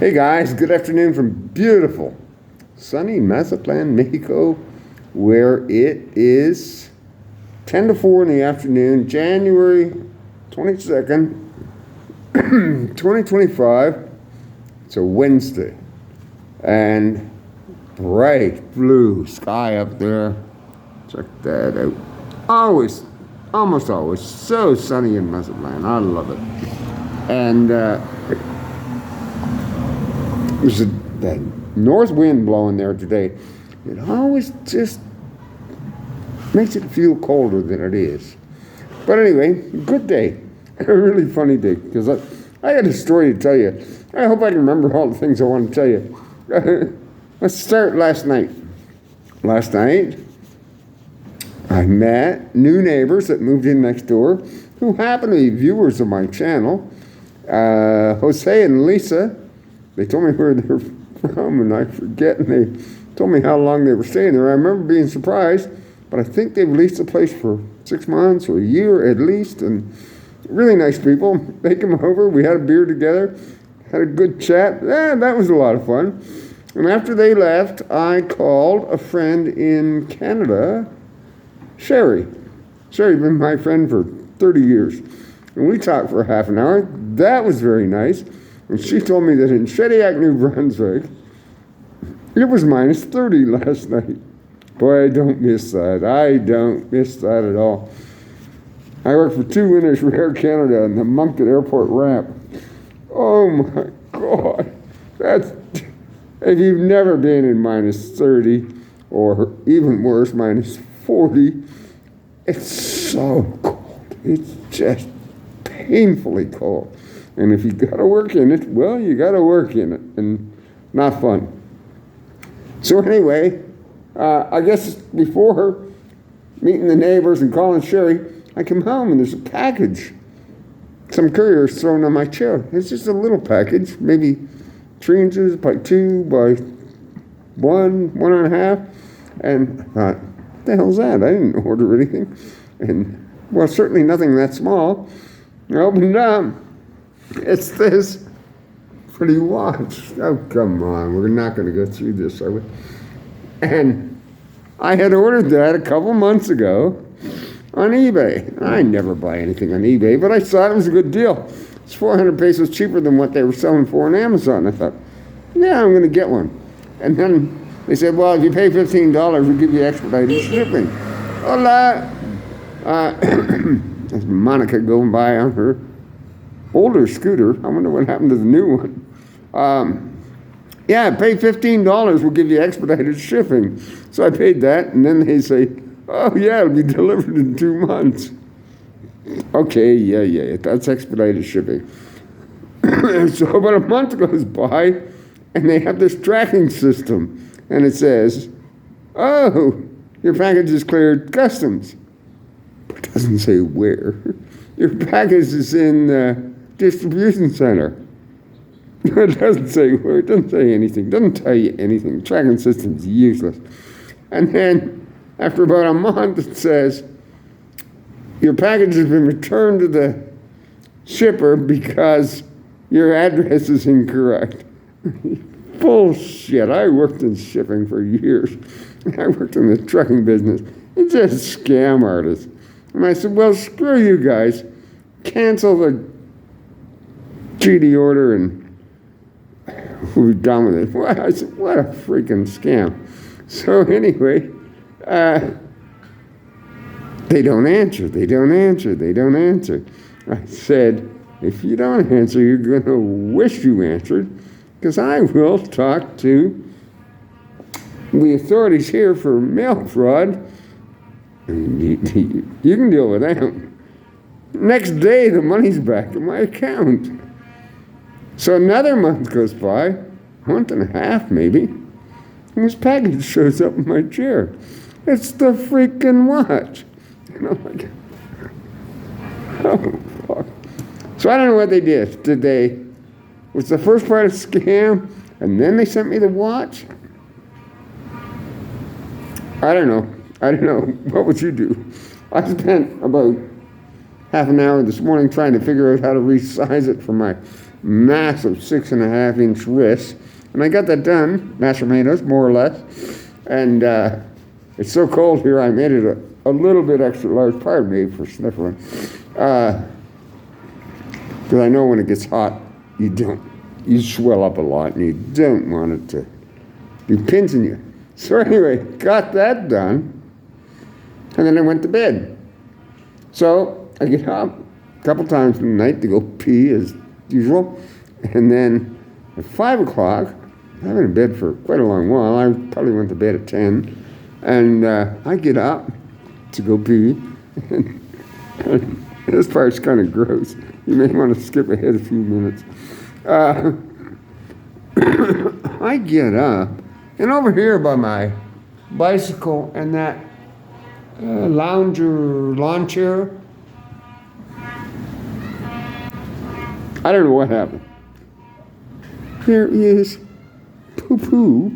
Hey guys, good afternoon from beautiful, sunny Mazatlan, Mexico, where it is 10 to 4 in the afternoon, January 22nd, 2025. It's a Wednesday, and bright blue sky up there. Check that out. Almost always, so sunny in Mazatlan. I love it. And there's that north wind blowing there today. It always just makes it feel colder than it is. But anyway, good day. A really funny day, because I had a story to tell you. I hope I can remember all the things I want to tell you. Let's start last night. Last night, I met new neighbors that moved in next door who happen to be viewers of my channel. Jose and Lita, they told me where they're from, and I forget, and they told me how long they were staying there. I remember being surprised, but I think they've leased the place for 6 months or a year at least, and really nice people. They came over, we had a beer together, had a good chat. That was a lot of fun. And after they left, I called a friend in Canada, Sherry. Sherry's been my friend for 30 years. And we talked for half an hour. That was very nice. And she told me that in Shediac, New Brunswick, it was minus 30 last night. Boy, I don't miss that. I don't miss that at all. I worked for 2 winters for Air Canada on the Moncton Airport ramp. Oh my God. If you've never been in minus 30, or even worse, minus 40, it's so cold. It's just painfully cold. And if you got to work in it, well, you got to work in it, and not fun. So anyway, I guess before meeting the neighbors and calling Sherry, I come home and there's a package. Some courier's thrown on my chair. It's just a little package, maybe 3 inches by 2 by 1.5. And I thought, what the hell's that? I didn't order anything. And, well, certainly nothing that small. I opened it up. It's this pretty watch. Oh, come on. We're not going to go through this, are we? And I had ordered that a couple months ago on eBay. I never buy anything on eBay, but I thought it was a good deal. It's 400 pesos cheaper than what they were selling for on Amazon. I thought, yeah, I'm going to get one. And then they said, well, if you pay $15, we'll give you expedited shipping. Hola! There's Monica going by on her older scooter. I wonder what happened to the new one. Yeah, pay $15, we'll give you expedited shipping. So I paid that, and then they say, oh, yeah, it'll be delivered in 2 months. Okay, yeah, that's expedited shipping. So about a month goes by, and they have this tracking system, and it says, oh, your package is cleared customs. But it doesn't say where. Your package is in the distribution center. It doesn't say where, it doesn't say anything, doesn't tell you anything. The tracking system is useless. And then after about a month, it says, your package has been returned to the shipper because your address is incorrect. Bullshit. I worked in shipping for years. I worked in the trucking business. It's just scam artists. And I said, well, screw you guys. Cancel the GD order and we'll be done with it. Well, I said, what a freaking scam. So anyway, they don't answer. I said, if you don't answer, you're going to wish you answered, because I will talk to the authorities here for mail fraud, and you can deal with them. Next day, the money's back in my account. So another month goes by, month and a half maybe, and this package shows up in my chair. It's the freaking watch. And I'm like, oh, fuck. So I don't know what they did. Was the first part a scam, and then they sent me the watch? I don't know. What would you do? I spent about half an hour this morning trying to figure out how to resize it for my massive 6.5-inch wrist. And I got that done, mashed potatoes, more or less. And it's so cold here, I made it a little bit extra large. Pardon me for sniffling. Because I know when it gets hot, you swell up a lot, and you don't want it to be pinching you. So anyway, got that done, and then I went to bed. So I get up a couple times in the night to go pee as usual, and then at 5 o'clock, I've been in bed for quite a long while. I probably went to bed at 10, and I get up to go pee, and this part's kind of gross. You may want to skip ahead a few minutes. I get up, and over here by my bicycle and that lawn chair, I don't know what happened. There is poo-poo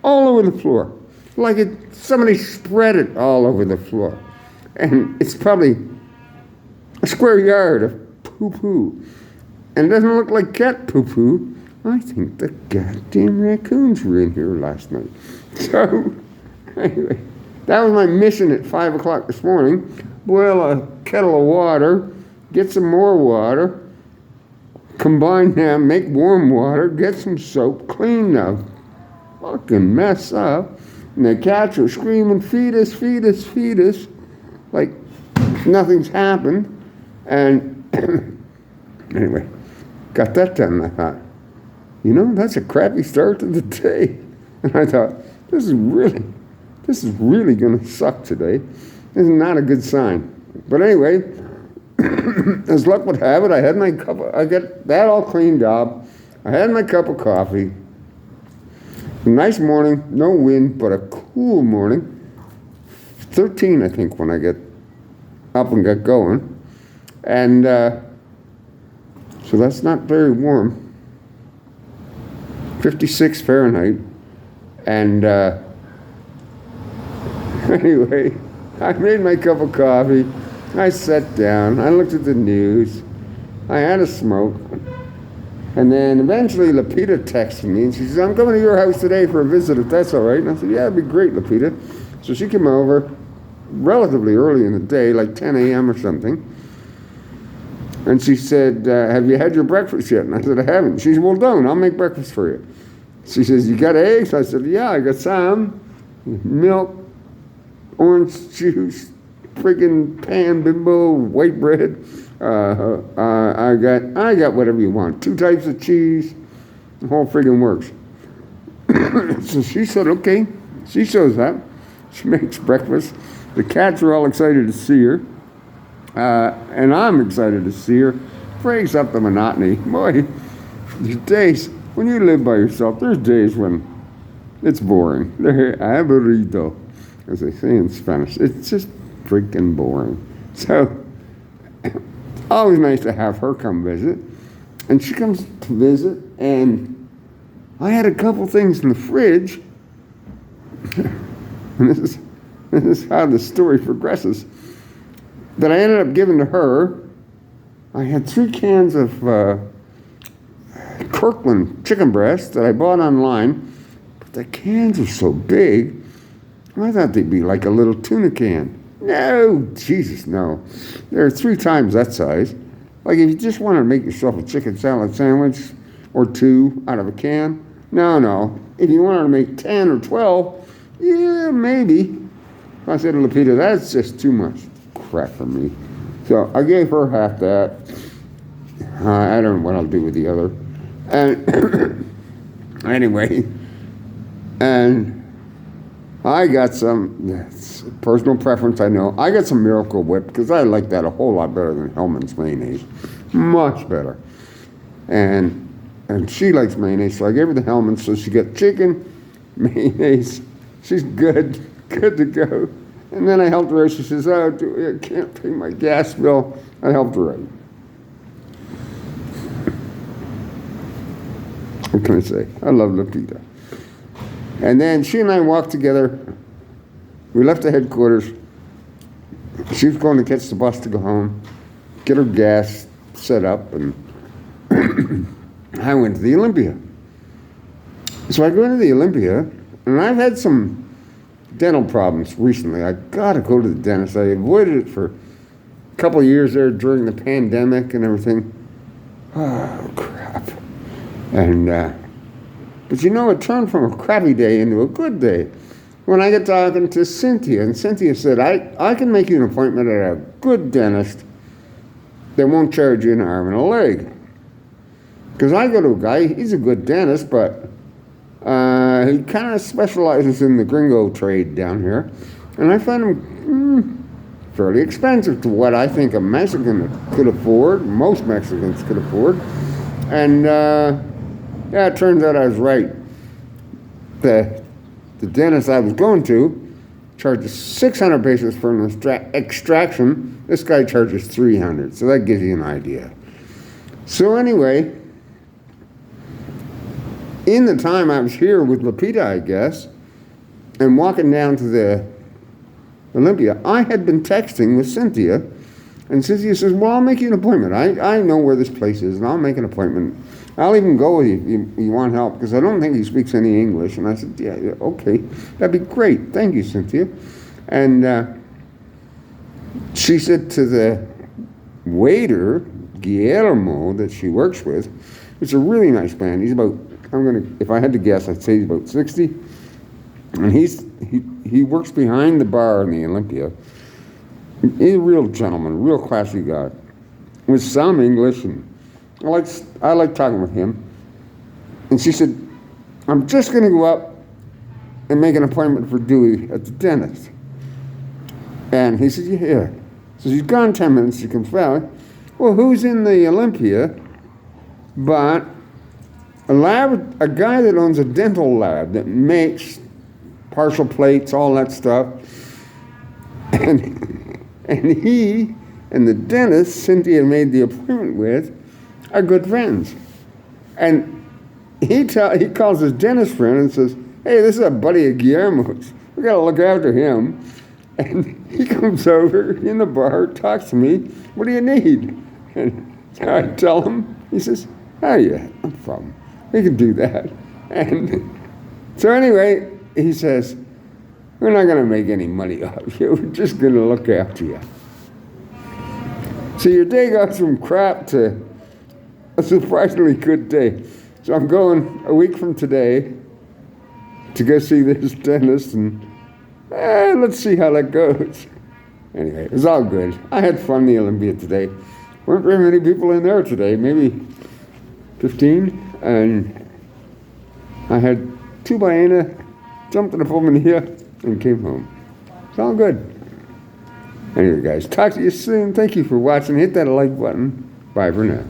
all over the floor. Like somebody spread it all over the floor. And it's probably a square yard of poo-poo. And it doesn't look like cat poo-poo. I think the goddamn raccoons were in here last night. So, anyway, that was my mission at 5 o'clock this morning. Boil a kettle of water, get some more water, combine them, make warm water, get some soap, clean the fucking mess up. And the cats are screaming, feed us, feed us, feed us. Like nothing's happened. And anyway, got that done. I thought, that's a crappy start to the day. And I thought, this is really going to suck today. This is not a good sign. But anyway, as luck would have it, I got that all cleaned up. I had my cup of coffee. A nice morning, no wind, but a cool morning. 13, I think, when I get up and got going. And so that's not very warm. 56 Fahrenheit. And anyway, I made my cup of coffee. I sat down. I looked at the news. I had a smoke. And then eventually Lita texted me and she says, I'm coming to your house today for a visit if that's all right. And I said, yeah, it'd be great, Lita. So she came over relatively early in the day, like 10 a.m. or something. And she said, have you had your breakfast yet? And I said, I haven't. She said, well, don't. I'll make breakfast for you. She says, you got eggs? I said, yeah, I got some. Milk, orange juice, friggin' pan bimbo, white bread. I got whatever you want. 2 types of cheese. The whole friggin' works. So she said, okay. She shows up. She makes breakfast. The cats are all excited to see her. And I'm excited to see her. Breaks up the monotony. Boy, these days, when you live by yourself, there's days when it's boring. Aburrido, as they say in Spanish. It's just freaking boring. So, always nice to have her come visit. And she comes to visit, and I had a couple things in the fridge. And this is how the story progresses. That I ended up giving to her. I had 3 cans of Kirkland chicken breast that I bought online. But the cans are so big, I thought they'd be like a little tuna can. No, Jesus, no. They're 3 times that size. Like if you just want to make yourself a chicken salad sandwich or 2 out of a can, no. If you wanted to make 10 or 12, yeah, maybe. I said to Lita, that's just too much crap for me. So I gave her half that. I don't know what I'll do with the other. And anyway, and I got some, that's personal preference, I know. I got some Miracle Whip because I like that a whole lot better than Hellman's mayonnaise. Much better. And she likes mayonnaise, so I gave her the Hellman's. So she got chicken, mayonnaise. She's good to go. And then I helped her out. She says, I can't pay my gas bill. I helped her out. What can I say? I love Lita. And then she and I walked together. We left the headquarters. She was going to catch the bus to go home, get her gas set up, and I went to the Olympia. So I go into the Olympia, and I've had some dental problems recently. I gotta go to the dentist. I avoided it for a couple of years there during the pandemic and everything. Oh, crap. And, but you know, it turned from a crappy day into a good day when I got talking to Cynthia. And Cynthia said, I can make you an appointment at a good dentist that won't charge you an arm and a leg. Because I go to a guy, he's a good dentist, but he kind of specializes in the gringo trade down here. And I found him fairly expensive to what I think a Mexican could afford, most Mexicans could afford. And yeah, it turns out I was right. The dentist I was going to charges 600 pesos for an extraction. This guy charges 300, so that gives you an idea. So anyway, in the time I was here with Lita, I guess, and walking down to the Olympia, I had been texting with Cynthia, and Cynthia says, well, I'll make you an appointment. I know where this place is, and I'll make an appointment. I'll even go with you if you want help, because I don't think he speaks any English. And I said, yeah, okay, that'd be great. Thank you, Cynthia. And she said to the waiter, Guillermo, that she works with, it's a really nice man. He's about, if I had to guess, I'd say he's about 60. And he works behind the bar in the Olympia. He's a real gentleman, real classy guy, with some English, and I like talking with him. And she said, I'm just going to go up and make an appointment for Dewey at the dentist. And he said, yeah. So she's gone 10 minutes, she comes back. Well, who's in the Olympia but a guy that owns a dental lab that makes partial plates, all that stuff. And he and the dentist Cynthia made the appointment with are good friends. And he calls his dentist friend and says, hey, this is a buddy of Guillermo's. We got to look after him. And he comes over in the bar, talks to me. What do you need? And so I tell him. He says, oh, yeah, no problem. We can do that. And so anyway, he says, we're not going to make any money off you. We're just going to look after you. So your day goes from crap to a surprisingly good day. So I'm going a week from today to go see this dentist, and let's see how that goes. Anyway, it was all good. I had fun in the Olympia today. Weren't very many people in there today, maybe 15, and I had 2 ballena, jumped in a pulmonía, and came home. It's all good. Anyway, guys, talk to you soon. Thank you for watching. Hit that like button. Bye for now.